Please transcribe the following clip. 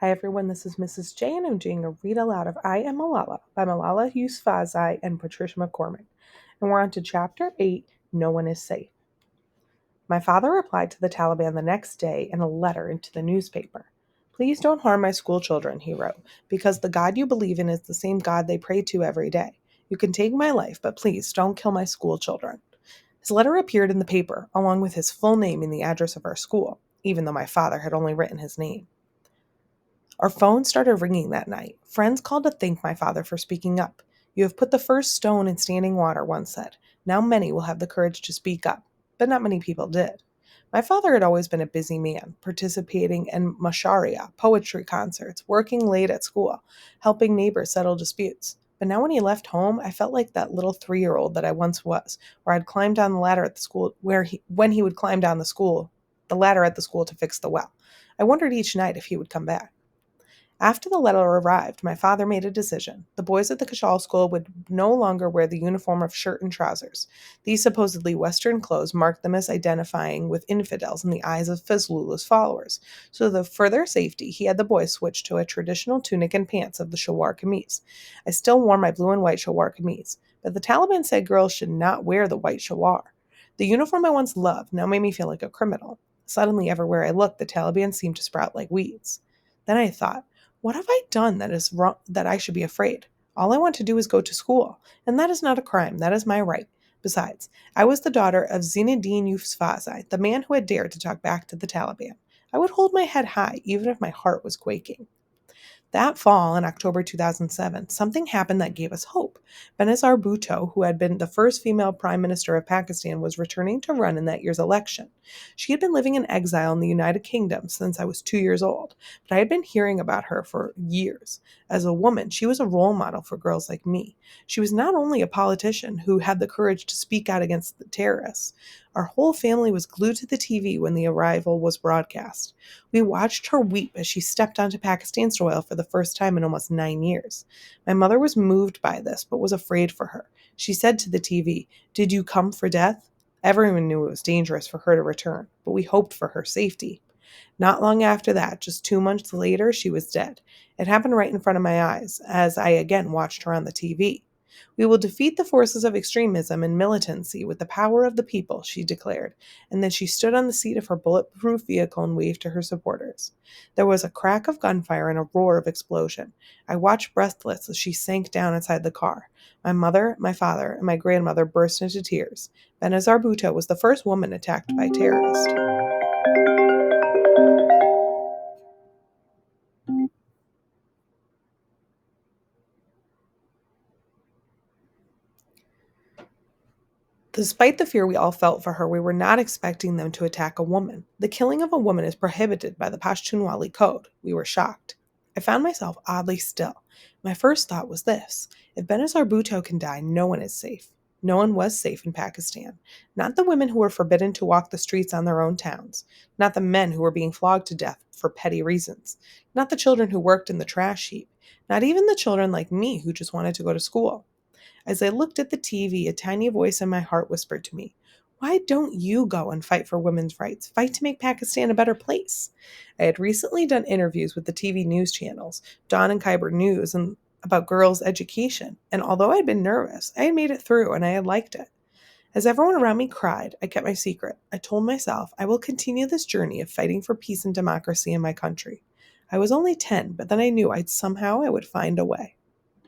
Hi everyone, this is Mrs. J and I'm doing a read aloud of I Am Malala by Malala Yousafzai and Patricia McCormick. And we're on to Chapter 8, No One is Safe. My father replied to the Taliban the next day in a letter into the newspaper. Please don't harm my school children, he wrote, because the God you believe in is the same God they pray to every day. You can take my life, but please don't kill my school children. His letter appeared in the paper, along with his full name and the address of our school, even though my father had only written his name. Our phone started ringing that night. Friends called to thank my father for speaking up. You have put the first stone in standing water, one said. Now many will have the courage to speak up. But not many people did. My father had always been a busy man, participating in masharia, poetry concerts, working late at school, helping neighbors settle disputes. But now when he left home, I felt like that little 3-year-old that I once was, where I'd climb down the ladder at the school, when he would climb down the ladder at the school to fix the well. I wondered each night if he would come back. After the letter arrived, my father made a decision. The boys at the Kashal school would no longer wear the uniform of shirt and trousers. These supposedly Western clothes marked them as identifying with infidels in the eyes of Fazlulah's followers. So for their safety, he had the boys switch to a traditional tunic and pants of the shalwar kameez. I still wore my blue and white shalwar kameez, but the Taliban said girls should not wear the white shalwar. The uniform I once loved now made me feel like a criminal. Suddenly, everywhere I looked, the Taliban seemed to sprout like weeds. Then I thought, what have I done that is wrong that I should be afraid? All I want to do is go to school, and that is not a crime. That is my right. Besides, I was the daughter of Zainuddin Yousafzai, the man who had dared to talk back to the Taliban. I would hold my head high, even if my heart was quaking. That fall, in October 2007, something happened that gave us hope. Benazir Bhutto, who had been the first female prime minister of Pakistan, was returning to run in that year's election. She had been living in exile in the United Kingdom since I was 2 years old, but I had been hearing about her for years. As a woman, she was a role model for girls like me. She was not only a politician who had the courage to speak out against the terrorists. Our whole family was glued to the TV when the arrival was broadcast. We watched her weep as she stepped onto Pakistan soil for the first time in almost 9 years. My mother was moved by this, but was afraid for her. She said to the TV, "Did you come for death?" Everyone knew it was dangerous for her to return, but we hoped for her safety. Not long after that, just 2 months later, she was dead. It happened right in front of my eyes, as I again watched her on the TV. We will defeat the forces of extremism and militancy with the power of the people, she declared, and then she stood on the seat of her bulletproof vehicle and waved to her supporters. There was a crack of gunfire and a roar of explosion. I watched breathless as she sank down inside the car. My mother, my father, and my grandmother burst into tears. Benazir Bhutto was the first woman attacked by terrorists. Despite the fear we all felt for her, we were not expecting them to attack a woman. The killing of a woman is prohibited by the Pashtunwali Code. We were shocked. I found myself oddly still. My first thought was this: if Benazir Bhutto can die, no one is safe. No one was safe in Pakistan. Not the women who were forbidden to walk the streets on their own towns. Not the men who were being flogged to death for petty reasons. Not the children who worked in the trash heap. Not even the children like me who just wanted to go to school. As I looked at the TV, a tiny voice in my heart whispered to me, "Why don't you go and fight for women's rights? Fight to make Pakistan a better place." I had recently done interviews with the TV news channels, Dawn and Khyber News, and about girls' education, and although I'd been nervous, I had made it through and I had liked it. As everyone around me cried, I kept my secret. I told myself I will continue this journey of fighting for peace and democracy in my country. I was only 10, but then I knew I would find a way.